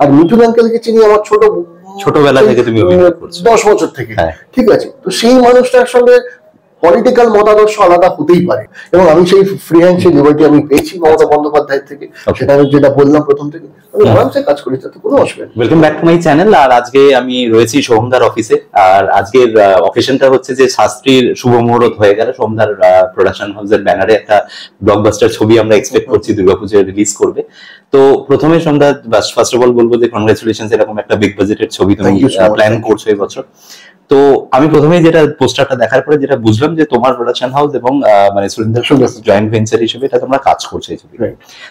আর মিঠুন আঙ্কেলকে চিনি আমার ছোটবেলা থেকে, তুমি 10 বছর থেকে, ঠিক আছে। তো সেই মানুষটার সঙ্গে পলিটিক্যাল মতাদর্শ আলাদা হতেই পারে, এবং আমি সেই ফ্রি হ্যান্ড সেই লিবার্টি আমি পেয়েছি মমতা বন্দ্যোপাধ্যায়ের থেকে, সেটা আমি যেটা বললাম প্রথম থেকে, আমি আরামসে কাজ করি, তাতে কোনো অসুবিধা নেই। Welcome back to my channel. আর আজকে আমি রয়েছি সোহমদার অফিসে, আর আজকের অকেশনটা হচ্ছে যে শাস্ত্রীর শুভ মুহূর্ত হয়ে গেল। সোহমদার প্রোডাকশন হাউসের ব্যানারে একটা ব্লকবাস্টার ছবি আমরা এক্সপেক্ট করছি দুর্গাপূজায় রিলিজ করবে। তো প্রথমে সোহমদা, ফার্স্ট অফ অল বলবো যে কনগ্রাচুলেশনস, এরকম একটা বিগ বাজেটের ছবি তুমি প্ল্যান করছো এই বছর। তো আমি প্রথমেই যেটা পোস্টারটা দেখার পরে যেটা বুঝলাম যে তোমার প্রোডাকশন হাউস এবং মানে সুরিন্দর সঙ্গে জয়েন্ট ভেঞ্চার হিসেবে এটা তোমরা কাজ করছো এই ছবি।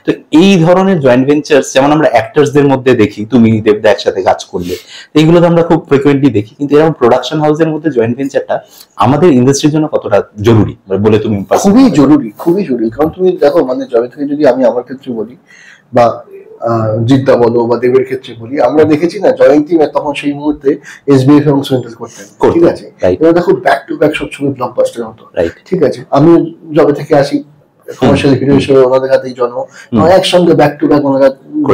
তো এই ধরনের জয়েন্ট ভেঞ্চার যেমন আমরা অ্যাক্টরসদের মধ্যে দেখি, তুমি দেবদা একসাথে কাজ করলে, এইগুলো তো আমরা খুব ফ্রিকোয়েন্টলি দেখি, কিন্তু এরকম প্রোডাকশন হাউসের মধ্যে জয়েন্ট ভেঞ্চারটা আমাদের ইন্ডাস্ট্রির জন্য কতটা জরুরি বলে তুমি? খুবই জরুরি, খুবই জরুরি। কারণ তুমি দেখো, মানে যবে থেকে যদি আমি আমার ক্ষেত্রে বলি বা জিদ্দা বলো বা দেবের ক্ষেত্রে বলি, আমরা দেখেছি না জয়ন্তী তখন সেই মুহূর্তে এসবিএফ এবং সুরিন্দর করতেন, ঠিক আছে। এবার দেখো ব্যাক টু ব্যাক সব ছবি ব্লকবাস্টার হতো, ঠিক আছে। আমি যবে থেকে আসি কমার্শিয়াল হিরো হিসেবে ওনাদের হাতেই জন্ম, একসঙ্গে ব্যাক টু ব্যাক ওনারা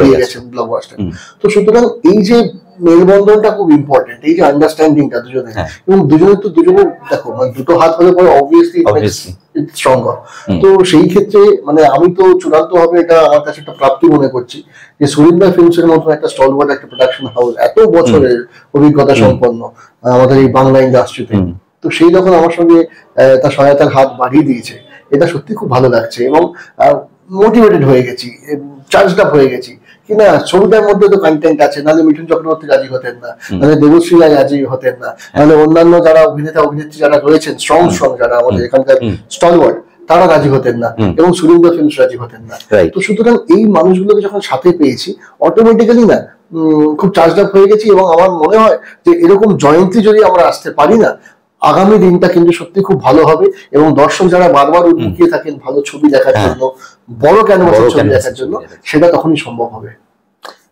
দিয়ে গেছেন ব্লকবাস্টার। তো সুতরাং এই যে মেলবন্ধনটা খুব ইম্পর্টেন্ট, এই যে আন্ডারস্ট্যান্ডিংটা দুজনে, এবং দুজনের দেখো মানে দুটো হাত হলে পরে অবভিয়াসলি স্ট্রঙ্গার। তো সেই ক্ষেত্রে মানে আমি তো চূড়ান্ত ভাবে এটা আমার কাছে একটা প্রাপ্তি মনে করছি যে সুরিন্দর ফিল্মস এর মতো একটা স্টলওয়ার্ড একটা প্রোডাকশন হাউস, এত বছরের অভিজ্ঞতা সম্পন্ন আমাদের এই বাংলা ইন্ডাস্ট্রিতে, তো সেই যখন আমার সঙ্গে তার সহায়তার হাত বাড়িয়ে দিয়েছে, এটা সত্যি খুব ভালো লাগছে। এবং মোটিভেটেড হয়ে গেছি, চার্জড আপ হয়ে গেছি কিনা ছবিটার মধ্যে তো কন্টেন্ট আছে, নাহলে মিঠুন চক্রবর্তী রাজি হতেন না, নাহলে দেবশ্রী রাজি হতেন না, নাহলে অন্যান্য যারা অভিনেতা অভিনেত্রী যারা রয়েছেন স্ট্রং যারা আমাদের এখানকার স্টলওয়ার্ড, তারা রাজি হতেন না, এবং সুরিন্দর ফিল্মস রাজি হতেন না। তো সুতরাং এই মানুষগুলোকে যখন সাথে পেয়েছি, অটোমেটিক্যালি না খুব চার্জড আপ হয়ে গেছি। এবং আমার মনে হয় যে এরকম জয়ন্তী যদি আমরা আসতে পারি না, আগামী দিনটা কিন্তু সত্যি খুব ভালো হবে। এবং দর্শক যারা বারবার উদ্মুখিয়ে থাকেন ভালো ছবি দেখার জন্য, বড় ক্যানভাসের ছবি দেখার জন্য, সেটা তখনই সম্ভব হবে।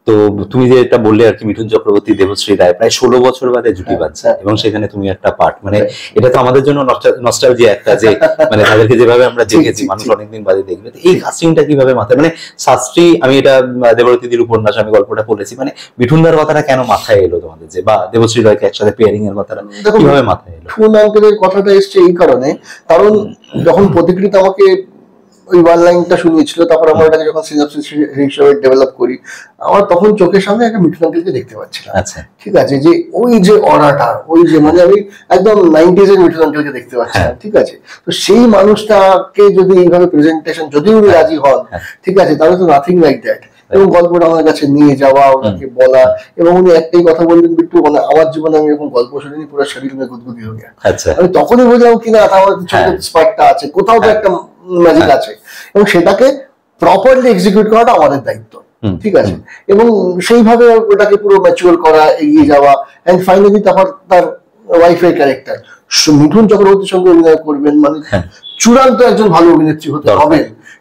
তো তুমি যেটা বললে আর কি, মিঠুন চক্রবর্তী দেবশ্রী রায় প্রায় 16 বছর বাদে জুটি বাঁধছে, এবং সেখানে তুমি একটা পার্ট, মানে এটা তো আমাদের জন্য নস্টালজিয়া একটা, যে মানে তাদেরকে যেভাবে আমরা দেখেছি, মানুষ অনেকদিন বাদে দেখবে। এই কাস্টিংটা কিভাবে মাথায়, মানে শাস্ত্রী, আমি এটা দেবরতীদির উপন্যাস আমি গল্পটা পড়েছি, মানে মিঠুনদার কথাটা কেন মাথায় এলো তোমাদের, যে বা দেবশ্রী রায়কে একসাথে পেয়ারিং এর কথাটা কিভাবে মাথায় এলো? মিঠুন আঙ্কেলের কথাটা এসছে এই কারণে, কারণ যখন প্রতিকৃতি আমাকে ওই ওয়ান লাইনটা শুনিয়েছিল, তারপর আমরা এটাকে যখন সিনাপসিস হিসেবে ডেভেলপ করি, আমার তখন চোখের সামনে একটা মিঠুন আঙ্কেলকে দেখতে পাচ্ছিলাম, ঠিক আছে, যে ওই যে অরাটা, ওই যে মানে আমি একদম 90s এর মিঠুন আঙ্কেলকে দেখতে পাচ্ছিলাম, ঠিক আছে। তো সেই মানুষটাকে যদি এইভাবে প্রেজেন্টেশন, যদি উনি রাজি হন, ঠিক আছে, তাহলে তো নাথিং লাইক দ্যাট। এবং গল্পটা আমার কাছে নিয়ে যাওয়া, ওনাকে বলা, এবং উনি একটাই কথা বললেন, বিট্টু মানে আমার জীবনে আমি এরকম গল্প শুনিনি, পুরো শরীর মে গুদগুদি হয়ে গেছে। আমি তখনই বুঝলাম কিনা আমার ছোট স্পার্কটা আছে, কোথাও তো একটা ম্যাজিক আছে, এবং সেটাকে প্রপারলি এক্সিকিউট করাটা আমাদের দায়িত্ব, ঠিক আছে। এবং সেইভাবে ওটাকে পুরো ম্যাচুয়ার করা, এগিয়ে যাওয়া, এন্ড ফাইনালি তারপর তার ওয়াইফের ক্যারেক্টার মিঠুন চক্রবর্তীর সঙ্গে অভিনয় করবেন, মানে চূড়ান্ত একজন ভালো অভিনেত্রী হতে হবে,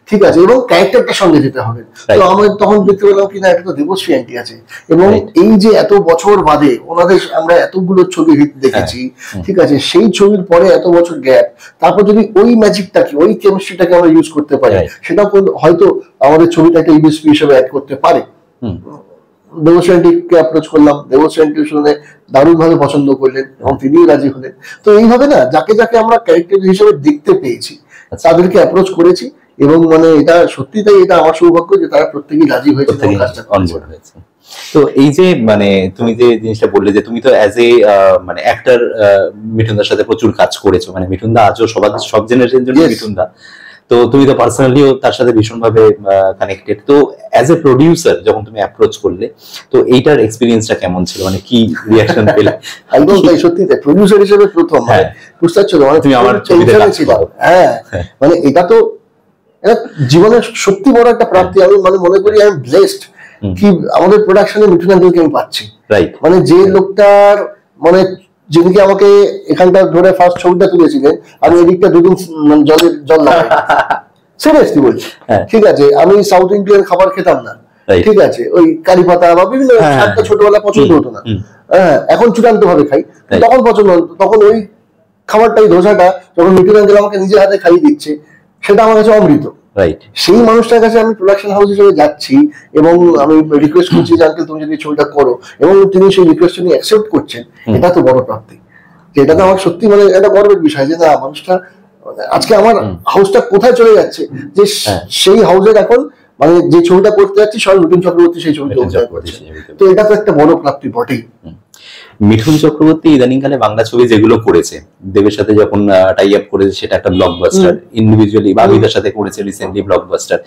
ঠিক আছে, এবং ক্যারেক্টারটার সঙ্গে যেতে হবে। তো আমি তখন দেখতে পেলাম কিনা একটা তো দেবশ্রী আন্টি আছে, এবং এই যে এত বছর বাদে ওনাদের আমরা এতগুলো ছবি হিট দেখেছি, ঠিক আছে, সেই ছবির পরে এত বছর গ্যাপ, তারপর যদি ওই ম্যাজিকটাকে, ওই কেমিস্ট্রিটাকে আমরা ইউজ করতে পারি, সেটা হয়তো আমাদের ছবিটা একটা ইউএসপি হিসেবে অ্যাড করতে পারে। দেবশ্রী আন্টিকে অ্যাপ্রোচ করলাম, দেবশ্রী আন্টি শুনে দারুণ ভাবে পছন্দ করলেন, এবং তিনিও রাজি হলেন। তো এইভাবে না যাকে যাকে আমরা ক্যারেক্টার হিসেবে দেখতে পেয়েছি, তাদেরকে অ্যাপ্রোচ করেছি, এবং মানে এটা সত্যি তাই, এটা আমার সৌভাগ্য যে তারা প্রত্যেকেই রাজি হয়েছে, অনবোর্ড হয়েছে। তো এই যে মানে তুমি যে জিনিসটা বললে যে তুমি তো অ্যাজ এ মানে অ্যাক্টর মিঠুনদার সাথে প্রচুর কাজ করেছো, মানে মিঠুনদা আজও সব জেনারেশনের জন্য মিঠুনদা, তো তুমি তো পার্সোনালিও তার সাথে ভীষণভাবে কানেক্টেড। তো অ্যাজ এ প্রোডিউসার যখন তুমি অ্যাপ্রোচ করলে, তো এইটার এক্সপিরিয়েন্সটা কেমন ছিল, মানে কি রিঅ্যাকশন পেলে? একদম তাই, সত্যি তাই, প্রোডিউসার হিসেবে প্রথম বুঝতে পারছো, মানে তুমি আমার ছবিতে কাজ করো, মানে এটা তো জীবনের সত্যি বড় একটা প্রাপ্তি। আমি মানে মনে করি আমি ব্লেসড কি আমাদের প্রোডাকশনে মিঠুন আঙ্কেলকে আমি পাচ্ছি, মানে যে লোকটার মানে যিনিকে আমাকে এখানটা ধরে ফার্স্ট ছবিটা তুলেছিলেন, আমি এদিকটা দুদিন জল লাগাই, সিরিয়াসলি বলছি, ঠিক আছে। আমি সাউথ ইন্ডিয়ান খাবার খেতাম না, ঠিক আছে, ওই কারি পাতা বা বিভিন্ন খাদ্য ছোটবেলা পছন্দ হতো না, এখন চূড়ান্ত ভাবে খাই, তখন পছন্দ হতো। তখন ওই খাবারটাই, ধোসাটা, যখন মিঠুন আঙ্কেল আমাকে নিজের হাতে খাইয়ে দিচ্ছে, সেটা আমার কাছে অমৃত, রাইট, সেই মানুষটার কাছে আমি প্রোডাকশন হাউস হিসেবে যাচ্ছি এবং আমি রিকোয়েস্ট করছি যে আঙ্কেল তুমি যদি ছবিটা করো, এবং তিনি সেই রিকোয়েস্ট নিয়ে অ্যাকসেপ্ট করছেন, এটা তো বড় প্রাপ্তি। এটা তো আমার সত্যি মানে একটা গর্বের বিষয় যে না, মানুষটা আজকে আমার হাউসটা কোথায় চলে যাচ্ছে, যে সেই হাউসের এখন মানে যে ছবিটা করতে যাচ্ছি সবাই মিঠুন চক্রবর্তী সেই ছবিটা অভিনয় করছে। তো এটা তো একটা বড় প্রাপ্তি বটেই। মিঠুন চক্রবর্তী ইদানিংকালে বাংলা ছবি যেগুলো করেছে, দেবের সাথে যখন টাই আপ করেছে সেটা একটা ব্লকবাস্টার, ইন্ডিভিজুয়ালি বাবিদার সাথে করেছে রিসেন্টলি ব্লকবাস্টার।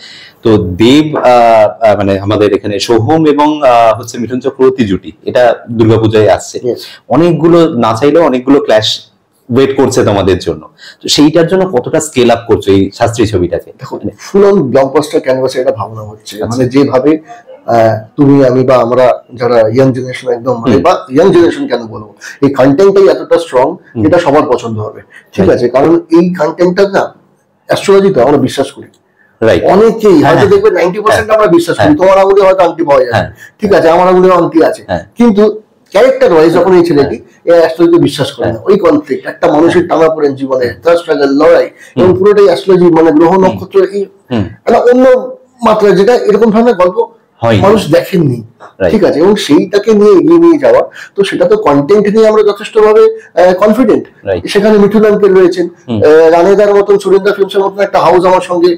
তো দেব মানে আমাদের এখানে সোহম এবং হচ্ছে মিঠুন চক্রবর্তী জুটি, এটা দুর্গাপূজায় আসছে, অনেকগুলো না চাইলেও অনেকগুলো ক্ল্যাশ ওয়েট করছে তোমাদের জন্য। তো সেইটার জন্য কতটা স্কেল আপ করছো এই শাস্ত্রী ছবিটাকে? ফুল অন ব্লকবাস্টার ক্যানভাসে এটা ভাবনা হচ্ছে, মানে যেভাবে তুমি আমি বা আমরা যারা ইয়াং জেনারেশন একদম মানে বা ইয়াং জেনারেশন কেন বলবো, এই কন্টেন্টটাই এতটা স্ট্রং, এটা সবার পছন্দ হবে, ঠিক আছে? কারণ এই কন্টেন্টটা না অ্যাস্ট্রোলজি তো আমরা বিশ্বাস করি, অনেকেই হয়তো দেখবে 90% আমরা বিশ্বাস করি, তোমার আঙুলে হয়তো আংটি পাওয়া যায়, ঠিক আছে, আমার আঙুলে আংটি আছে, কিন্তু ক্যারেক্টার ওয়াইজ যখন এই ছেলেটি অ্যাস্ট্রোলজি বিশ্বাস করে না, ওই কনফ্লিক্ট একটা মানুষের টানাপোড়েন জীবনে, তার স্ট্রাগল, লড়াই, এবং পুরোটাই অ্যাস্ট্রোলজি মানে গ্রহ নক্ষত্র এই একটা অন্য মাত্রা, যেটা এরকম ধরনের গল্প মানুষ দেখেননি, ঠিক আছে? এবং সেইটাকে নিয়ে এগিয়ে নিয়ে যাওয়া, তো সেটা তো কন্টেন্ট নিয়ে আমরা যথেষ্ট ভাবে কনফিডেন্ট। সেখানে মিঠুন আঙ্কেল রয়েছেন, রানেদার মতন, সুরেন্দ্র ফিল্মসের মতন একটা হাউস আমার সঙ্গে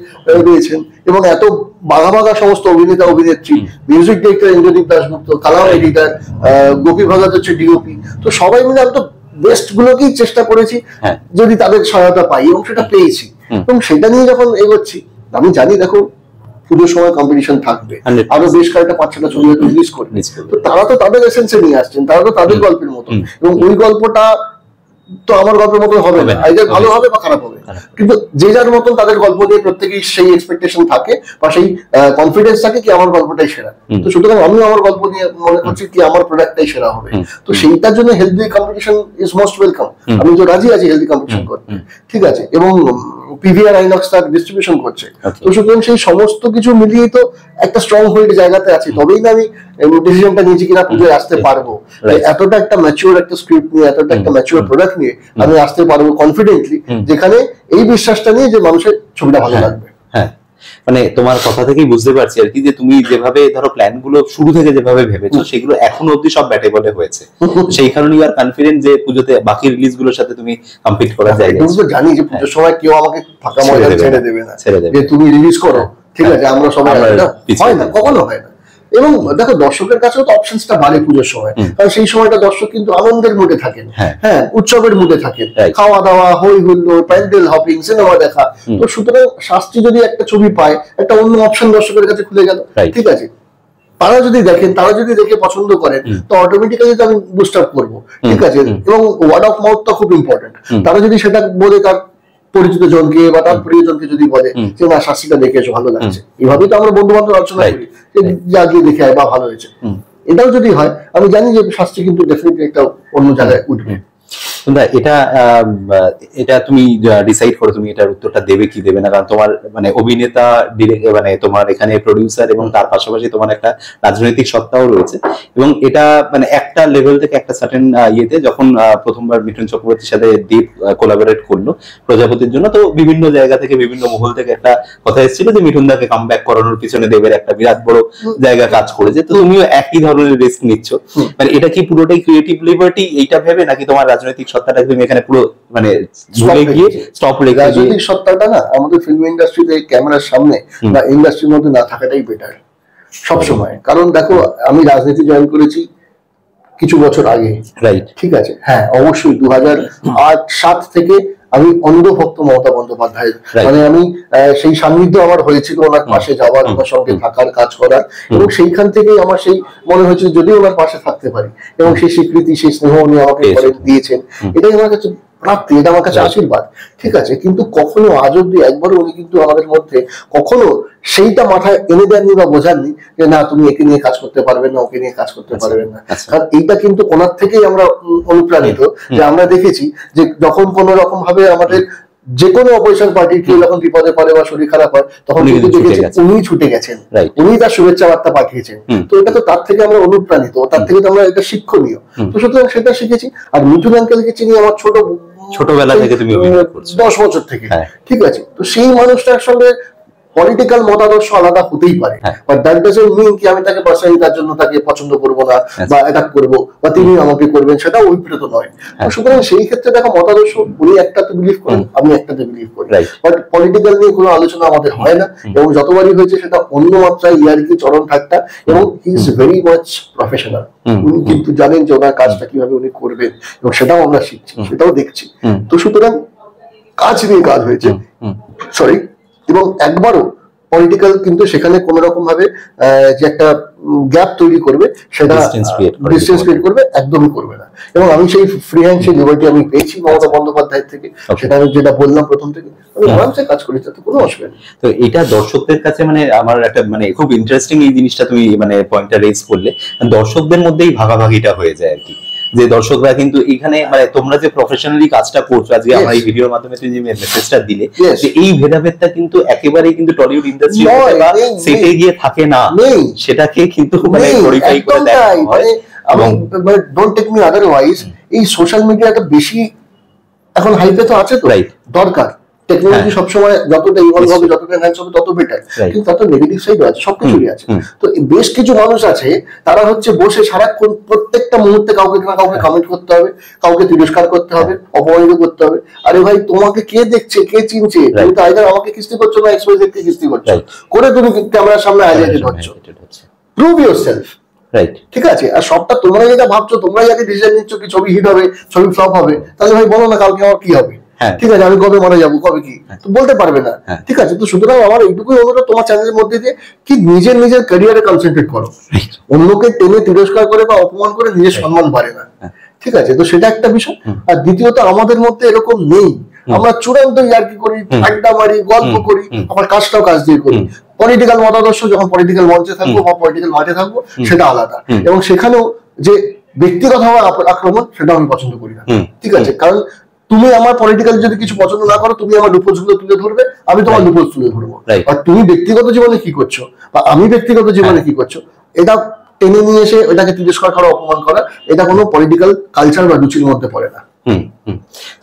রয়েছেন, এবং এত বাঘা বাঘা সমস্ত অভিনেতা অভিনেত্রী, মিউজিক ডিরেক্টর ইন্দ্রদীপ দাশগুপ্ত, কালাম এডিটর, গোপী ভগত হচ্ছে ডিওপি, তো সবাই মিলে আমি তো বেস্ট গুলোকেই চেষ্টা করেছি যদি তাদের সহায়তা পাই, এবং সেটা পেয়েছি। এবং সেটা নিয়ে যখন এগোচ্ছি, আমি জানি দেখো পুজোর সময় কম্পিটিশন থাকবে, আরো বেশ কয়েকটা 5-6টা ছবি রিলিজ করবে, তো তারা তো তাদের এসেন্সে নিয়ে আসছেন, তারা তো তাদের গল্পের মতো, এবং ওই গল্পটা তো আমার গল্পের মতো হবে না, আইদার ভালো হবে বা খারাপ হবে, কিন্তু যে যার মতন তাদের গল্প নিয়ে প্রত্যেকেই সেই এক্সপেকটেশন থাকে বা সেই কনফিডেন্স থাকে কি আমার গল্পটাই সেরা। তো সুতরাং আমিও আমার গল্প নিয়ে মনে করছি কি আমার প্রোডাক্টটাই সেরা হবে। তো সেইটার জন্য healthy competition is most welcome, আমি তো রাজি আছি হেলদি কম্পিটিশন করতে, ঠিক আছে? এবং পিভিআর আইনক্স তার ডিস্ট্রিবিউশন করছে, তো সুতরাং সেই সমস্ত কিছু মিলিয়ে তো একটা স্ট্রং হোল্ড জায়গাতে আছে, তবেই না আমি ডিসিশনটা নিয়েছি কিনা পুজোয় আসতে পারবো। এতটা একটা ম্যাচিওর একটা স্ক্রিপ্ট নিয়ে, এতটা একটা ম্যাচিওর প্রোডাক্ট নিয়ে আমি আসতে পারবো কনফিডেন্টলি, যেখানে এই বিশ্বাসটা নিয়ে যে মানুষের ছবিটা ভালো লাগবে। হ্যাঁ, মানে তোমার কথা থেকেই বুঝতে পারছি আর কি, যে তুমি যেভাবে ধরো প্ল্যান গুলো শুরু থেকে যেভাবে ভেবেছো সেগুলো এখনো অব্দি সব ব্যাটে বলে হয়েছে, সেই কারণে আর কনফিডেন্ট যে পুজোতে বাকি রিলিজ গুলোর সাথে তুমি কমপ্লিট করার জায়গা আছে। জানি যে পুজোর সময় কেউ আমাকে ফাঁকা ময়দান ছেড়ে দেবে না, যে তুমি রিলিজ করো, ঠিক আছে, আমরা সবাই, হয় না, কখনো হয় না। এবং দেখো দর্শকের কাছেও তো অপশনসটা বাড়ে পুজোর সময়, কারণ সেই সময়টা দর্শক কিন্তু আনন্দের মুডে থাকেন, হ্যাঁ, উৎসবের মুডে থাকেন, খাওয়া দাওয়া, হই হুল্লোড়, প্যান্ডেল হপিং, সিনেমা দেখা। তো সুতরাং শাস্ত্রী যদি একটা ছবি পায়, একটা অন্য অপশন দর্শকের কাছে খুলে গেল, ঠিক আছে, তারা যদি দেখেন, তারা যদি দেখে পছন্দ করেন, তো অটোমেটিক্যালি তো আমি বুস্ট আপ করবো, ঠিক আছে? এবং ওয়ার্ড অফ মাউথটা খুব ইম্পর্টেন্ট। তারা যদি সেটা বলে তার পরিচিত জনকে বা তার প্রিয়জনকে যদি বলে যে না শাস্তিটা দেখে এসো, ভালো লাগছে, এইভাবেই তো আমরা বন্ধু বান্ধব আলোচনা করি যে যা গিয়ে দেখে আয় বা ভালো হয়েছে, এটাও যদি হয় আমি জানি যে শাস্তি কিন্তু ডেফিনেটলি একটা অন্য জায়গায় উঠবে। এটা এটা তুমি ডিসাইড করো তুমি এটার উত্তরটা দেবে কি দেবে না, কারণ তোমার মানে অভিনেতা, মানে তোমার এখানে প্রডিউসার, এবং তার পাশাপাশি তোমার একটা রাজনৈতিক সত্তাও রয়েছে, এবং এটা মানে একটা লেভেল থেকে একটা সার্টেন ইয়েতে যখন প্রথমবার মিঠুন চক্রবর্তীর সাথে দীপ কোলাবোরেট করলো প্রজাপতির জন্য, তো বিভিন্ন জায়গা থেকে বিভিন্ন মহল থেকে একটা কথা এসেছিল যে মিঠুন দাকে কাম ব্যাক করানোর পিছনে দেবের একটা বিরাট বড় জায়গা কাজ করেছে, তো তুমিও একই ধরনের রিস্ক নিচ্ছ, মানে এটা কি পুরোটাই ক্রিয়েটিভ লিবার্টি এইটা ভেবে, নাকি তোমার রাজনৈতিক সত্তাটা তুমি এখানে পুরো মানে ভুলে গিয়ে স্টপ রেখে? রাজনৈতিক সত্তাটা না আমাদের ফিল্ম ইন্ডাস্ট্রিতে ক্যামেরার সামনে বা ইন্ডাস্ট্রির মধ্যে না থাকাটাই বেটার সব সময়। কারণ দেখো আমি রাজনীতি জয়েন করেছি কিছু বছর আগে, রাইট, ঠিক আছে, হ্যাঁ অবশ্যই 2008-7 থেকে আমি অন্ধভক্ত মমতা বন্দ্যোপাধ্যায়ের, মানে আমি সেই সান্নিধ্য আমার হয়েছিল ওনার পাশে যাওয়ার, ওনার সঙ্গে থাকার, কাজ করার, এবং সেইখান থেকেই আমার সেই মনে হয়েছিল যদি ওনার পাশে থাকতে পারি, এবং সেই স্বীকৃতি, সেই স্নেহ উনি আমাকে দিয়েছেন, এটাই আমার কাছে প্রাপ্তি, এটা আমার কাছে আশীর্বাদ, ঠিক আছে। কিন্তু কখনো আজ অব্দি একবারও উনি কিন্তু আমাদের মধ্যে কখনো সেইটা মাথায় এনে দেননি বা বোঝাননি যে না তুমি একে নিয়ে কাজ করতে পারবেন না, ওকে নিয়ে কাজ করতে পারবেন না। কারণ এইটা কিন্তু ওনার থেকেই আমরা অনুপ্রাণিত, যে আমরা দেখেছি যে যখন কোনো রকম ভাবে আমাদের যে কোনো অপোজিশন পার্টির কেউ যখন বিপদে পড়ে বা শরীর খারাপ হয়, তখন কিন্তু দেখেছি উনি ছুটে গেছেন, উনি তার শুভেচ্ছা বার্তা পাঠিয়েছেন। তো এটা তো তার থেকে আমরা অনুপ্রাণিত, তার থেকে তো আমরা এটা শিক্ষণীয়। তো সুতরাং সেটা শিখেছি। আর মিঠুন আঙ্কেলকে চিনি আমার ছোটবেলা থেকে, তুমি 10 বছর থেকে, ঠিক আছে। তো সেই মানুষটার সঙ্গে পলিটিক্যাল মতাদর্শ আলাদা হতেই পারে, বাট দ্যাট ডাজন্ট মিন কি আমি তাকে পার্সোনালি তার জন্য তাকে পছন্দ করবো না বা অ্যাটাক করবো বা তিনি আমাকে করবেন, সেটা অভিপ্রেত নয়। সুতরাং সেই ক্ষেত্রে দেখো মতাদর্শ উনি একটাতে বিলিভ করেন, আমি একটাতে বিলিভ করি, বাট পলিটিক্যাল নিয়ে কোনো আলোচনা আমাদের হয় না, এবং যতবারই হয়েছে সেটা অন্য মাত্রায় ইয়ার্কি চরম ঠাট্টা, এবং he is very much professional. উনি কিন্তু জানেন যে ওনার কাজটা কিভাবে উনি করবেন, এবং সেটাও আমরা শিখছি, সেটাও দেখছি। তো সুতরাং কাজ নিয়ে কাজ হয়েছে, সরি, এবং একবারও পলিটিক্যাল কিন্তু সেখানে কোন রকম ভাবে যে একটা গ্যাপ তৈরি করবে, সেটা ডিসটেন্স ক্রিয়েট করবে, একদমই করবে না। এবং আমি সেই ফ্রি হ্যান্ড সেই লিবার্টি আমি পেয়েছি মমতা বন্দ্যোপাধ্যায়ের থেকে, সেটা আমি যেটা বললাম প্রথম থেকে, আমি আরামসে কাজ করি, তাতে কোনো অসুবিধা নেই। তো এটা দর্শকদের কাছে মানে আমার একটা মানে খুব ইন্টারেস্টিং এই জিনিসটা তুমি মানে পয়েন্টটা রেজ করলে, দর্শকদের মধ্যেই ভাগাভাগিটা হয়ে যায় আর কি, যে দর্শকরা কিন্তু এখানে মানে তোমরা যে প্রফেশনালি কাজটা করছো আজকে আমার এই ভিডিওর মাধ্যমে তুমি যে মেসেজটা দিলে, যে এই ভেদাভেদটা কিন্তু একেবারেই কিন্তু টলিউড ইন্ডাস্ট্রি বা সেটে গিয়ে থাকে না, সেটাকে কিন্তু মানে গ্লোরিফাই করে দেয়। এবং ডোন্ট টেক মি আদারওয়াইজ, এই সোশ্যাল মিডিয়াটা বেশি এখন হাইপে তো আছে, তো দরকার টেকনোলজি সবসময় যতটা ইভলভ হবে, যতটা এনহ্যান্স হবে, তত বেটার, কিন্তু তত নেগেটিভ সাইডও আছে, সবকিছুই আছে। তো বেশ কিছু মানুষ আছে তারা হচ্ছে বসে সারাক্ষণ প্রত্যেকটা মুহূর্তে কাউকে না কাউকে কমেন্ট করতে হবে, কাউকে তিরস্কার করতে হবে, অপমানিত করতে হবে। আরে ভাই, তোমাকে কে দেখছে, কে চিনছে? তুমি তো আইদার আমাকে কিস্তি করছো না এক্সওয়াইজেড কে কিস্তি করছো, করে তুমি ক্যামেরার সামনে হাইলাইটেড হচ্ছ। Prove yourself, right? ঠিক আছে। আর সবটা তোমরা যেটা ভাবছো, তোমরা যাকে ডিসিশন নিচ্ছ কি ছবি হিট হবে, ছবি ফ্লপ হবে, তাহলে ভাই বলো না কালকে আমার কি হবে, ঠিক আছে, আমি কবে মারা যাবো, কবে কি, তো বলতে পারবে না, ঠিক আছে। তো সুতরাং আমার এইটুকুই অনুরোধ তোমার চ্যানেলের মধ্যে দিয়ে কি নিজের ক্যারিয়ারে কনসেন্ট্রেট করো, অন্যকে টেনে তিরস্কার করে বা অপমান করে নিজের সম্মান বাড়ে না, ঠিক আছে। তো সেটা একটা বিষয়। আর দ্বিতীয়ত আমাদের মধ্যে এরকম নেই, আমরা চূড়ান্ত ইয়ার্কি করি, আড্ডা মারি, গল্প করি, আমার কাজটাও কাজ দিয়ে করি। পলিটিক্যাল মতাদর্শ যখন পলিটিক্যাল মঞ্চে থাকবো বা পলিটিক্যাল মাঠে থাকবো, সেটা আলাদা, এবং সেখানেও যে ব্যক্তিগত আক্রমণ, সেটা আমি পছন্দ করি না, ঠিক আছে। কারণ তুমি আমার পলিটিক্যাল যদি কিছু পছন্দ না করো, তুমি আমার লুপোলস গুলো তুলে ধরবে, আমি তোমার লুপোলস তুলে ধরবো। আর তুমি ব্যক্তিগত জীবনে কি করছো বা আমি ব্যক্তিগত জীবনে কি করছো, এটা টেনে নিয়ে এসে ওটাকে তিরস্কার করা, অপমান করা, এটা কোনো পলিটিক্যাল কালচার বা রুচির মধ্যে পড়ে না।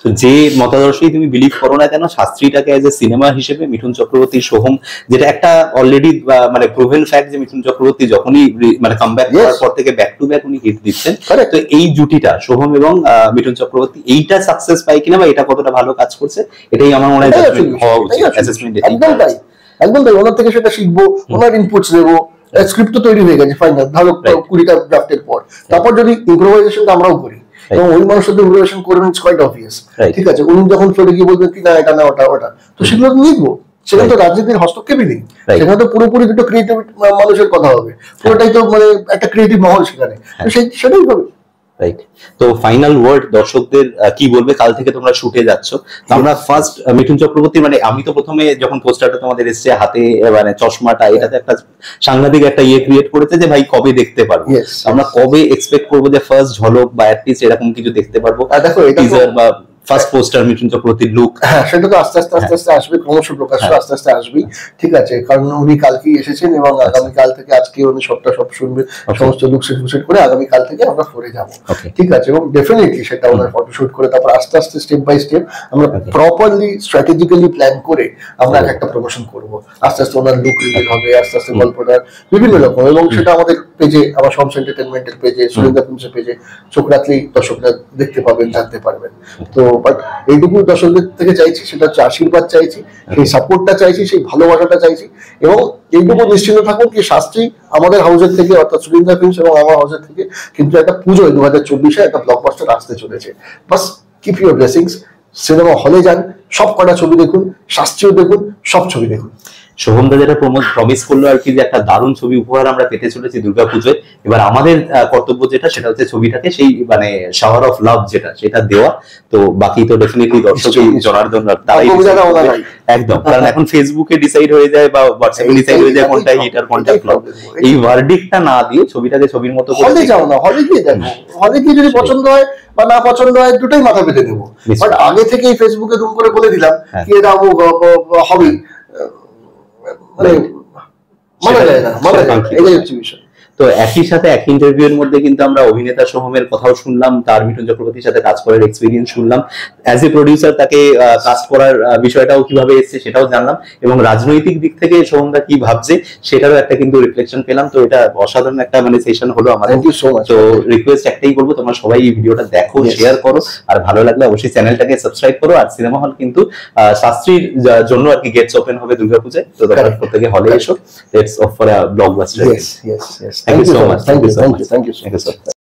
তো যে মতাদর্শই তুমি বিলিভ করো না কেন, শাস্ত্রীটাকে এজ এ সিনেমা হিসেবে মিঠুন চক্রবর্তী সোহম, যেটা একটা অলরেডি মানে প্রুভেন ফ্যাক্ট যে মিঠুন চক্রবর্তী যখনই মানে কামব্যাক করার পর থেকে ব্যাক টু ব্যাক উনি হিট দিচ্ছেন। তো এই জুটিটা সোহম এবং মিঠুন চক্রবর্তী, এইটা সাকসেস পায় কিনা বা এটা কতটা ভালো কাজ করছে, এটাই আমার মনে হয় হওয়া উচিত অ্যাসেসমেন্ট। একদম তাই, ওনার থেকে সেটা শিখবো, ওনার ইনপুটস নেবো। স্ক্রিপ্ট তো তৈরি হয়ে গেছে ফাইনাল, ধরো 20টা ড্রাফটের পর, তারপর যদি ইম্প্রোভাইজেশনটা আমরাও করি, এবং ওই মানুষের তো ইম্প্রোভাইজেশন করবেন, ইটস কোয়াইট অবভিয়াস, ঠিক আছে। উনি যখন ফ্লোরে গিয়ে বলবেন কি না এটা না ওটা ওটা, তো সেগুলো লিখবো। সেখানে তো রাজনীতির হস্তক্ষেপই নেই, সেখানে তো পুরোপুরি দুটো ক্রিয়েটিভ মানুষের কথা হবে, পুরোটাই তো মানে একটা ক্রিয়েটিভ মহল সেখানে, সেটাই হবে। রাইট। তো ফাইনাল ওয়ার্ড দর্শকদের কি বলবে? কাল থেকে তোমরা শুটে যাচ্ছ, আমরা ফার্স্ট মিঠুন চক্রবর্তী মানে আমি তো প্রথমে যখন পোস্টারটা তোমাদের এসছে হাতে মানে চশমাটা, এটাতে একটা সাংঘাতিক একটা ইয়ে ক্রিয়েট করেছে যে ভাই কবে দেখতে পারবো, আমরা কবে এক্সপেক্ট করবো যে ফার্স্ট ঝলক বা অ্যাটলিস্ট এরকম কিছু দেখতে পারবো? দেখো টিজার বা ফার্স্ট পোস্টার মিঠুন চক্রবর্তীর লুক, হ্যাঁ সেটা তো আস্তে আস্তে আসবে, ক্রমশ প্রকাশ আস্তে আস্তে আসবে, ঠিক আছে। কারণ উনি কালকেই এসেছেন এবং আগামী কাল থেকে, আজকে উনি সব শুনবে, সমস্ত লুক সেট করে আগামী কাল থেকে আমরা ফোরে যাব, ঠিক আছে। এবং ডেফিনেটলি সেটা ওনার ফটোশুট করে তারপর আস্তে আস্তে স্টেপ বাই স্টেপ আমরা প্রপারলি স্ট্র্যাটেজিক্যালি প্ল্যান করে আমরা একটা প্রমোশন করব। আস্তে আস্তে ওনার লুক রিভিল হবে, আস্তে আস্তে গল্পটার বিভিন্ন রকম, এবং সেটা আমাদের পেজে, আমার সমস এন্টারটেইনমেন্টের পেজে, সুরেন্দ্র ফিল্মসের পেজে চোখ রাখলেই দর্শকরা দেখতে পাবেন, জানতে পারবেন। তো বাট এইটুকু দর্শকদের থেকে চাইছি, সেটা হচ্ছে আশীর্বাদ চাইছি, সেই সাপোর্টটা চাইছি, সেই ভালোবাসাটা চাইছি, এবং এইটুকু নিশ্চিন্ত থাকুন কি শাস্ত্রী আমাদের হাউসের থেকে, অর্থাৎ সুরিন্দা ফিল্মস এবং আমার হাউসের থেকে কিন্তু একটা পুজোয় 2024-এ একটা ব্লকবাস্টার আসতে চলেছে। বাস কিপ ইউর ব্লেসিংস, সিনেমা হলে যান, সব কটা ছবি দেখুন, শাস্ত্রীয় দেখুন, সব ছবি দেখুন। সোহম দা যেটা প্রমিস করলো আর কি, যে একটা দারুণ ছবি উপহার আমরা পেতে চলেছি দুর্গাপুজোয়। এবার আমাদের কর্তব্য যেটা, সেটা হচ্ছে ছবিটাকে সেই মানে শাওয়ার অফ লাভ যেটা, সেটা দেওয়া। তো বাকি তো ডেফিনেটলি দর্শকই জনার্দন তারাই একদম, কারণ এখন ফেসবুকে ডিসাইড হয়ে যায় বা হোয়াটসঅ্যাপে ডিসাইড হয়ে যায় কোনটা হিট আর কোনটা ফ্লপ। এই ভার্ডিক্টটা না দিয়ে ছবিটাকে ছবির মতো করে হলে যাও না, হলে গিয়ে দেখো, হলে গিয়ে যদি পছন্দ হয় বা না পছন্দ হয় দুটোই মাথা পেতে নেবো। বাট আগে থেকেই ফেসবুকে দুম করে বলে দিলাম কি এটা হবে, মানে মানা যায় না, মানা যায় না, এটাই হচ্ছে বিষয়। তো একই সাথে এক ইন্টারভিউ এর মধ্যে কিন্তু আমরা অভিনেতা সোহমের কথাও শুনলাম, তার মিঠুন চক্রবর্তীর সাথে কাজ করার এক্সপিরিয়েন্স শুনলাম, অ্যাজ এ প্রডিউসার তাকে কাস্ট করার বিষয়টাও কিভাবে এসেছে সেটাও জানলাম, এবং রাজনৈতিক দিক থেকে সোহমদা কি ভাবছে সেটারও একটা কিন্তু রিফ্লেকশন পেলাম। তো এটা অসাধারণ একটা মানে সেশন হলো আমাদের। Thank you so much. তো রিকোয়েস্ট একটাই করবো, তোমরা সবাই এই ভিডিওটা দেখো, শেয়ার করো, আর ভালো লাগলে অবশ্যই চ্যানেলটাকে সাবস্ক্রাইব করো। আর সিনেমা হল কিন্তু শাস্ত্রীর জন্য আর কি গেটস ওপেন হবে দুর্গাপূজায়, তো তোমরা প্রত্যেকে হলে এসো। Let's of for a blockbuster. Yes. Thank you so much. Thank you so much.